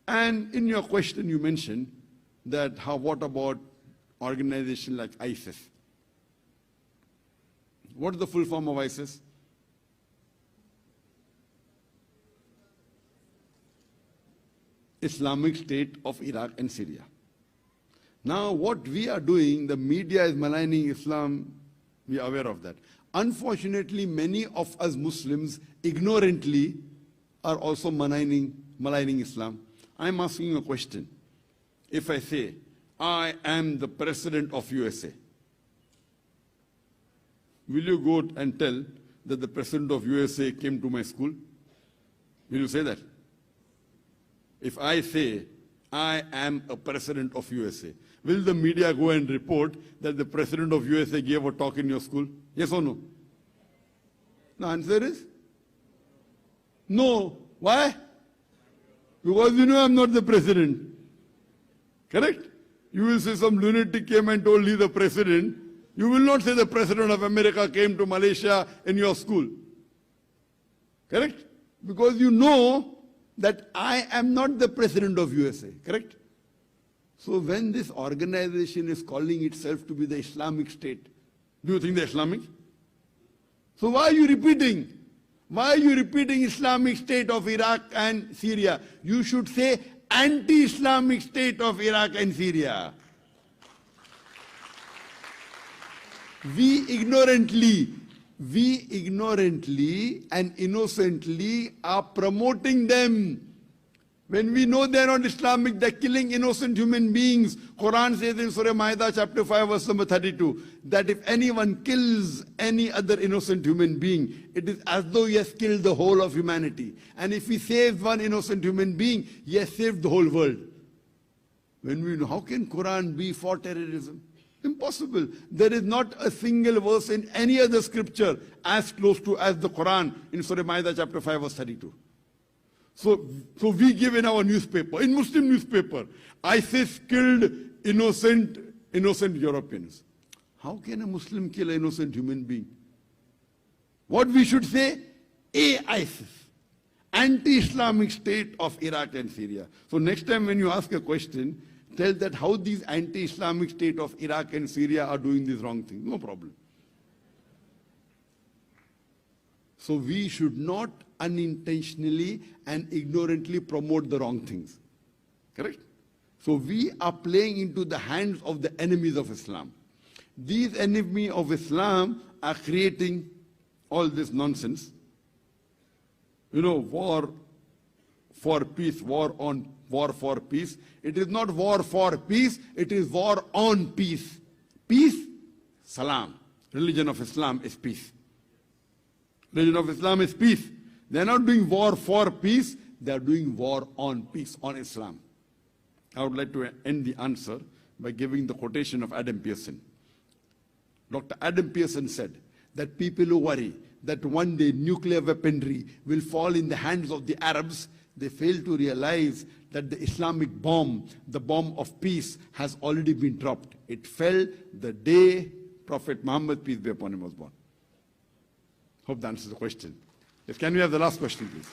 And in your question, you mentioned that what about organization like ISIS? What is the full form of ISIS? Islamic State of Iraq and Syria. Now, what we are doing, the media is maligning Islam. We are aware of that. Unfortunately, many of us Muslims ignorantly are also maligning Islam. I'm asking a question. If I say, I am the president of USA, will you go and tell that the president of USA came to my school? Will you say that? If I say, I am a president of USA, will the media go and report that the president of USA gave a talk in your school? Yes or no? The answer is no. Why? Because you know I'm not the president. Correct? You will say some lunatic came and told you the president. You will not say the president of America came to Malaysia in your school. Correct? Because you know that I am not the president of USA. Correct? So when this organization is calling itself to be the Islamic State, do you think they're Islamic? So why are you repeating? Why are you repeating Islamic State of Iraq and Syria? You should say anti-Islamic State of Iraq and Syria. We ignorantly and innocently are promoting them. When we know they are not Islamic, they are killing innocent human beings. Quran says in Surah Ma'idah chapter 5 verse number 32 that if anyone kills any other innocent human being, it is as though he has killed the whole of humanity. And if he saves one innocent human being, he has saved the whole world. When we know, how can Quran be for terrorism? Impossible. There is not a single verse in any other scripture as close to as the Quran in Surah Ma'idah chapter 5 verse 32. So we give in our newspaper, in Muslim newspaper, ISIS killed innocent Europeans. How can a Muslim kill an innocent human being? What we should say? ISIS, anti-Islamic State of Iraq and Syria. So next time when you ask a question, tell that how these anti-Islamic State of Iraq and Syria are doing these wrong things. No problem. So we should not unintentionally and ignorantly promote the wrong things. Correct? So we are playing into the hands of the enemies of Islam. These enemies of Islam are creating all this nonsense. You know, war for peace, war for peace. It is not war for peace, it is war on peace. Peace, salam. Religion of Islam is peace. Religion of Islam is peace. They are not doing war for peace, they are doing war on peace, on Islam. I would like to end the answer by giving the quotation of Adam Pearson. Dr. Adam Pearson said that people who worry that one day nuclear weaponry will fall in the hands of the Arabs, they fail to realize that the Islamic bomb, the bomb of peace, has already been dropped. It fell the day Prophet Muhammad, peace be upon him, was born. Hope that answers the question. Yes, can we have the last question, please?